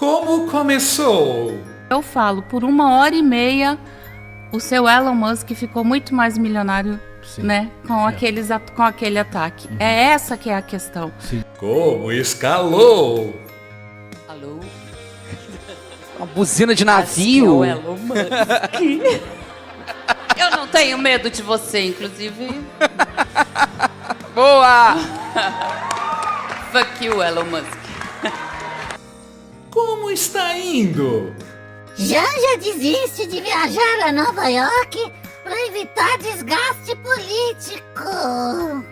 Como começou? Eu falo, por 1h30, o seu Elon Musk ficou muito mais milionário, Sim. né? Com aquele ataque. É essa que é a questão. Sim. Como escalou? Alô? Uma buzina de navio. Acho que é o Elon Musk. Eu não tenho medo de você, inclusive. Boa! Fuck you, Elon Musk. Como está indo? Janja desiste de viajar a Nova York para evitar desgaste político.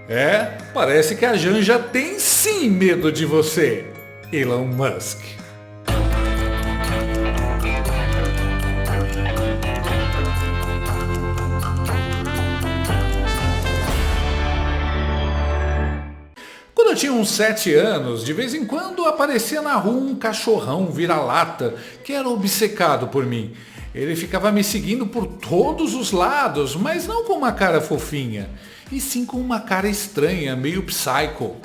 É, parece que a Janja tem sim medo de você, Elon Musk. Quando eu tinha uns 7 anos, de vez em quando aparecia na rua um cachorrão vira-lata que era obcecado por mim. Ele ficava me seguindo por todos os lados, mas não com uma cara fofinha, e sim com uma cara estranha, meio psycho.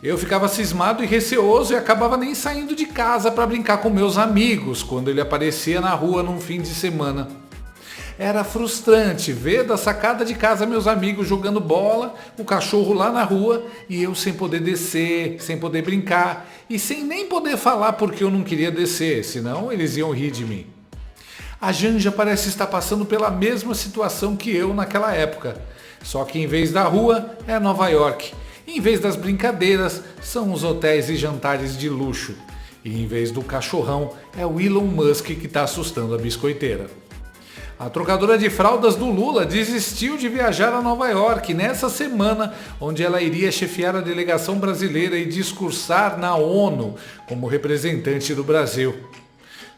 Eu ficava cismado e receoso e acabava nem saindo de casa para brincar com meus amigos quando ele aparecia na rua num fim de semana. Era frustrante ver da sacada de casa meus amigos jogando bola, o cachorro lá na rua e eu sem poder descer, sem poder brincar e sem nem poder falar porque eu não queria descer, senão eles iam rir de mim. A Janja parece estar passando pela mesma situação que eu naquela época, só que em vez da rua é Nova York, em vez das brincadeiras são os hotéis e jantares de luxo, e em vez do cachorrão é o Elon Musk que está assustando a biscoiteira. A trocadora de fraldas do Lula desistiu de viajar a Nova York nessa semana, onde ela iria chefiar a delegação brasileira e discursar na ONU como representante do Brasil.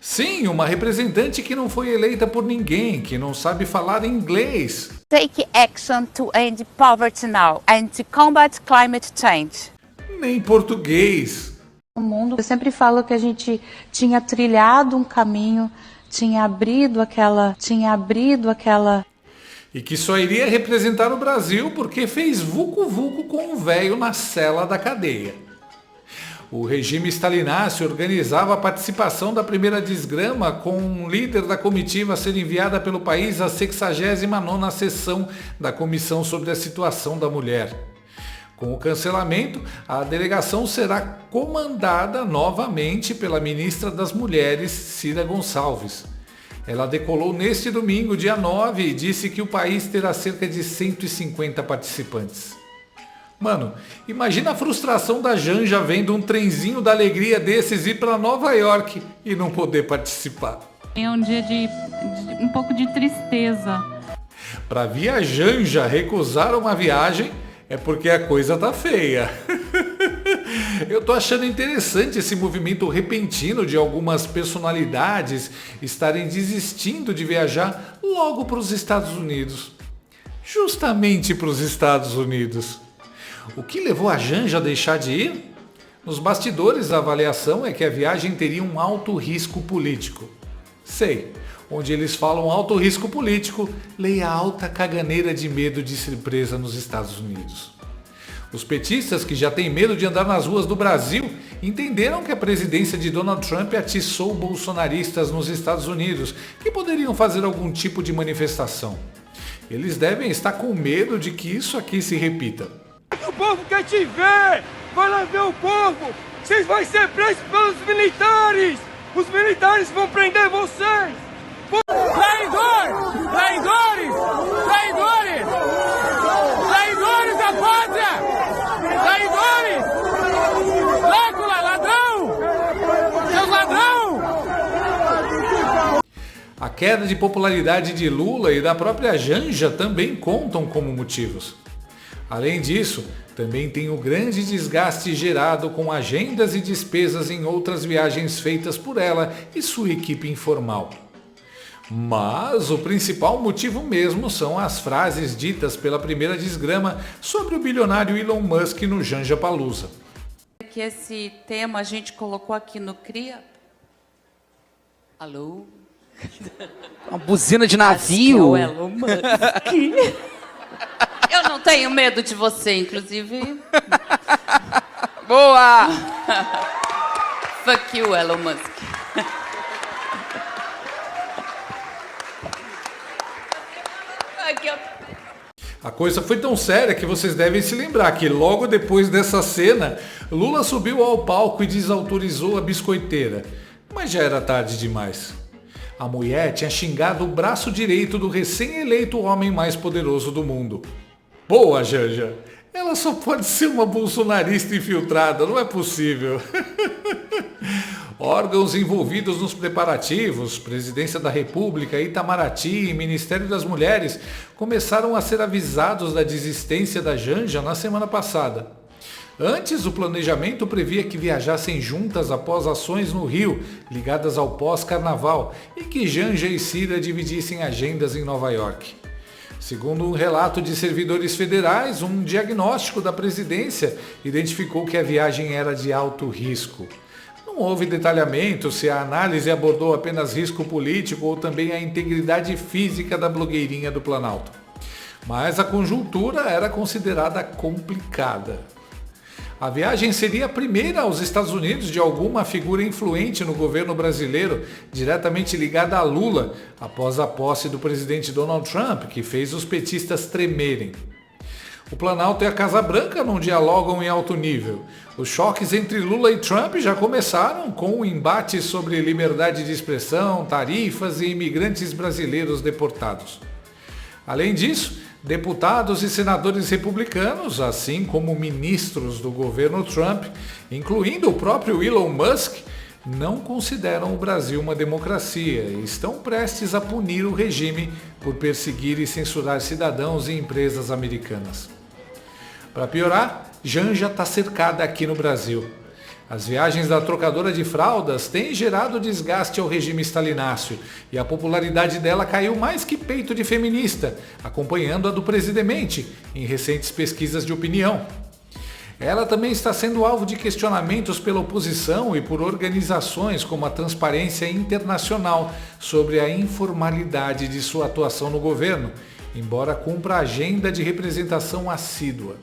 Sim, uma representante que não foi eleita por ninguém, que não sabe falar inglês. Take action to end poverty now and to combat climate change. Nem português. O mundo, eu sempre falo que a gente tinha trilhado um caminho, tinha abrido aquela... E que só iria representar o Brasil porque fez vucu-vucu com um véio na cela da cadeia. O regime stalináceo organizava a participação da primeira desgrama com um líder da comitiva a ser enviada pelo país à 69ª sessão da Comissão sobre a Situação da Mulher. Com o cancelamento, a delegação será comandada novamente pela ministra das Mulheres, Cira Gonçalves. Ela decolou neste domingo, dia 9, e disse que o país terá cerca de 150 participantes. Mano, imagina a frustração da Janja vendo um trenzinho da alegria desses ir para Nova York e não poder participar. É um dia de um pouco de tristeza. Para a Janja recusar uma viagem é porque a coisa tá feia. Eu tô achando interessante esse movimento repentino de algumas personalidades estarem desistindo de viajar logo para os Estados Unidos. Justamente para os Estados Unidos. O que levou a Janja a deixar de ir? Nos bastidores, a avaliação é que a viagem teria um alto risco político. Sei, onde eles falam alto risco político, leia alta caganeira de medo de ser presa nos Estados Unidos. Os petistas, que já têm medo de andar nas ruas do Brasil, entenderam que a presidência de Donald Trump atiçou bolsonaristas nos Estados Unidos, que poderiam fazer algum tipo de manifestação. Eles devem estar com medo de que isso aqui se repita. O povo quer te ver! Vai lá ver o povo! Vocês vão ser presos pelos militares! Os militares vão prender vocês! Traidores! Traidores! Traidores! Traidores da pátria! Traidores! Drácula, ladrão! Seus ladrão! A queda de popularidade de Lula e da própria Janja também contam como motivos. Além disso, também tem o grande desgaste gerado com agendas e despesas em outras viagens feitas por ela e sua equipe informal. Mas o principal motivo mesmo são as frases ditas pela primeira desgrama sobre o bilionário Elon Musk no Janjapalooza. Que esse tema a gente colocou aqui no CRIA. Alô? Uma buzina de Acho que é o navio. Elon Musk. Eu não tenho medo de você, inclusive. Boa! Fuck you, Elon Musk. A coisa foi tão séria que vocês devem se lembrar que logo depois dessa cena, Lula subiu ao palco e desautorizou a biscoiteira. Mas já era tarde demais. A mulher tinha xingado o braço direito do recém-eleito homem mais poderoso do mundo. Boa, Janja! Ela só pode ser uma bolsonarista infiltrada, não é possível. Órgãos envolvidos nos preparativos, Presidência da República, Itamaraty e Ministério das Mulheres começaram a ser avisados da desistência da Janja na semana passada. Antes, o planejamento previa que viajassem juntas após ações no Rio, ligadas ao pós-carnaval, e que Janja e Cira dividissem agendas em Nova York. Segundo um relato de servidores federais, um diagnóstico da presidência identificou que a viagem era de alto risco. Não houve detalhamento se a análise abordou apenas risco político ou também a integridade física da blogueirinha do Planalto. Mas a conjuntura era considerada complicada. A viagem seria a primeira aos Estados Unidos de alguma figura influente no governo brasileiro, diretamente ligada a Lula, após a posse do presidente Donald Trump, que fez os petistas tremerem. O Planalto e a Casa Branca não dialogam em alto nível. Os choques entre Lula e Trump já começaram com o embate sobre liberdade de expressão, tarifas e imigrantes brasileiros deportados. Além disso, deputados e senadores republicanos, assim como ministros do governo Trump, incluindo o próprio Elon Musk, não consideram o Brasil uma democracia e estão prestes a punir o regime por perseguir e censurar cidadãos e empresas americanas. Para piorar, Janja está cercada aqui no Brasil. As viagens da trocadora de fraldas têm gerado desgaste ao regime stalináceo e a popularidade dela caiu mais que peito de feminista, acompanhando a do presidente em recentes pesquisas de opinião. Ela também está sendo alvo de questionamentos pela oposição e por organizações como a Transparência Internacional sobre a informalidade de sua atuação no governo, embora cumpra a agenda de representação assídua.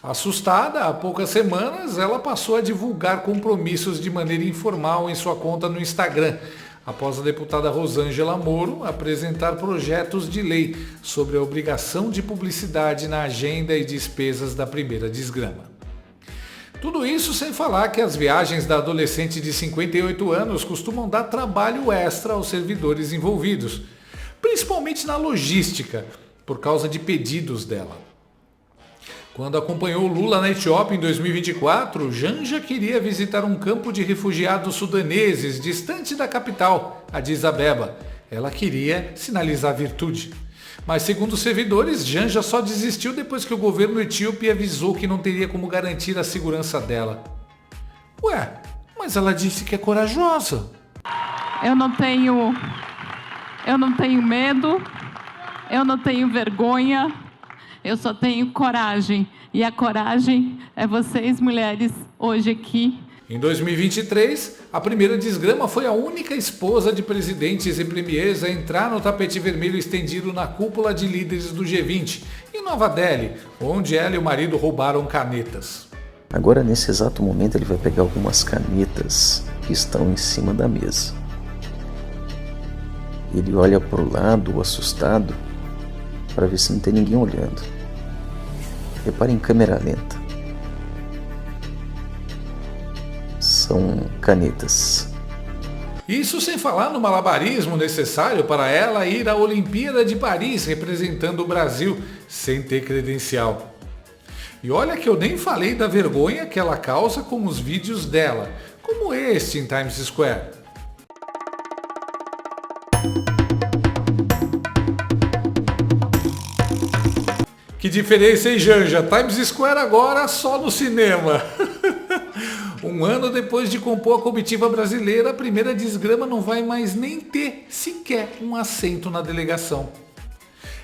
Assustada, há poucas semanas, ela passou a divulgar compromissos de maneira informal em sua conta no Instagram, após a deputada Rosângela Moro apresentar projetos de lei sobre a obrigação de publicidade na agenda e despesas da primeira desgrama. Tudo isso sem falar que as viagens da adolescente de 58 anos costumam dar trabalho extra aos servidores envolvidos, principalmente na logística, por causa de pedidos dela. Quando acompanhou Lula na Etiópia em 2024, Janja queria visitar um campo de refugiados sudaneses distante da capital, Addis Abeba. Ela queria sinalizar virtude. Mas segundo os servidores, Janja só desistiu depois que o governo etíope avisou que não teria como garantir a segurança dela. Ué, mas ela disse que é corajosa. Eu não tenho medo, eu não tenho vergonha. Eu só tenho coragem, e a coragem é vocês, mulheres, hoje aqui. Em 2023, a primeira desgrama foi a única esposa de presidentes e premiers a entrar no tapete vermelho estendido na cúpula de líderes do G20, em Nova Delhi, onde ela e o marido roubaram canetas. Agora, nesse exato momento, ele vai pegar algumas canetas que estão em cima da mesa. Ele olha para o lado, assustado, para ver se não tem ninguém olhando. Repare em câmera lenta. São canetas. Isso sem falar no malabarismo necessário para ela ir à Olimpíada de Paris representando o Brasil sem ter credencial. E olha que eu nem falei da vergonha que ela causa com os vídeos dela, como este em Times Square. Que diferença, hein, Janja? Times Square agora só no cinema. Um ano depois de compor a comitiva brasileira, a primeira desgrama não vai mais nem ter sequer um assento na delegação.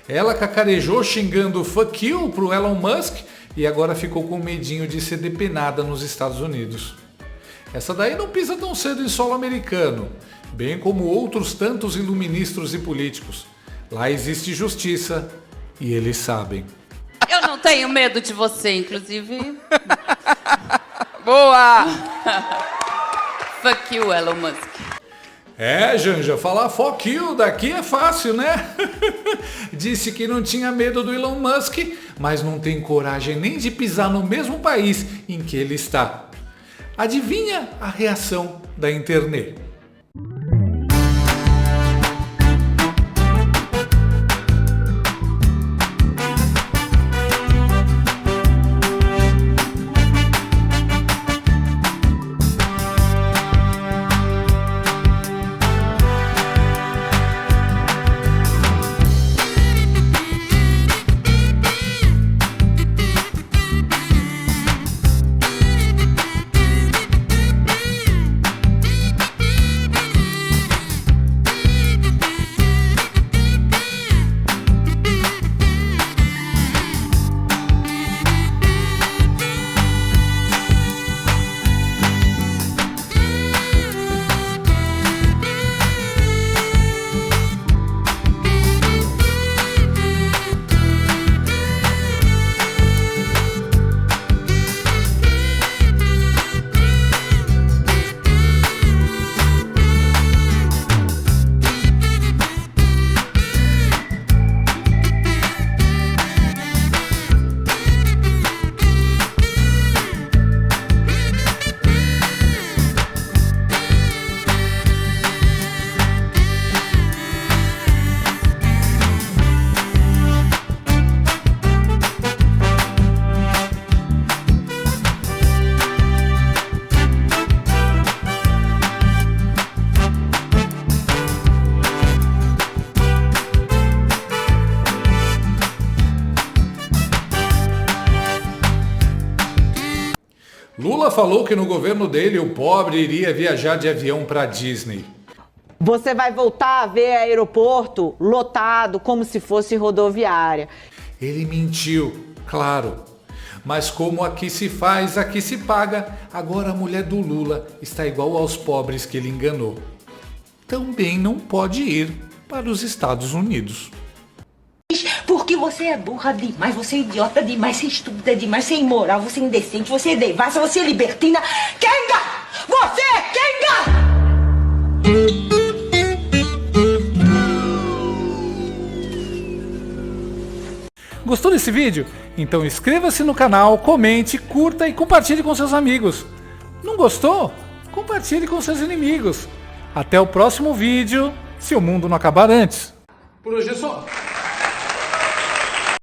Ela cacarejou xingando fuck you pro Elon Musk e agora ficou com medinho de ser depenada nos Estados Unidos. Essa daí não pisa tão cedo em solo americano, bem como outros tantos iluministros e políticos. Lá existe justiça e eles sabem. Eu não tenho medo de você, inclusive. Boa! Fuck you, Elon Musk. É, Janja, falar fuck you daqui é fácil, né? Disse que não tinha medo do Elon Musk, mas não tem coragem nem de pisar no mesmo país em que ele está. Adivinha a reação da internet? Lula falou que no governo dele o pobre iria viajar de avião para Disney. Você vai voltar a ver aeroporto lotado como se fosse rodoviária. Ele mentiu, claro. Mas como aqui se faz, aqui se paga, agora a mulher do Lula está igual aos pobres que ele enganou. Também não pode ir para os Estados Unidos. Porque você é burra demais, você é idiota demais, você estuda demais, você é imoral, você é indecente, você é devassa, você é libertina. Kenga! Você é Kenga! Gostou desse vídeo? Então inscreva-se no canal, comente, curta e compartilhe com seus amigos. Não gostou? Compartilhe com seus inimigos. Até o próximo vídeo, se o mundo não acabar antes. Por hoje é só.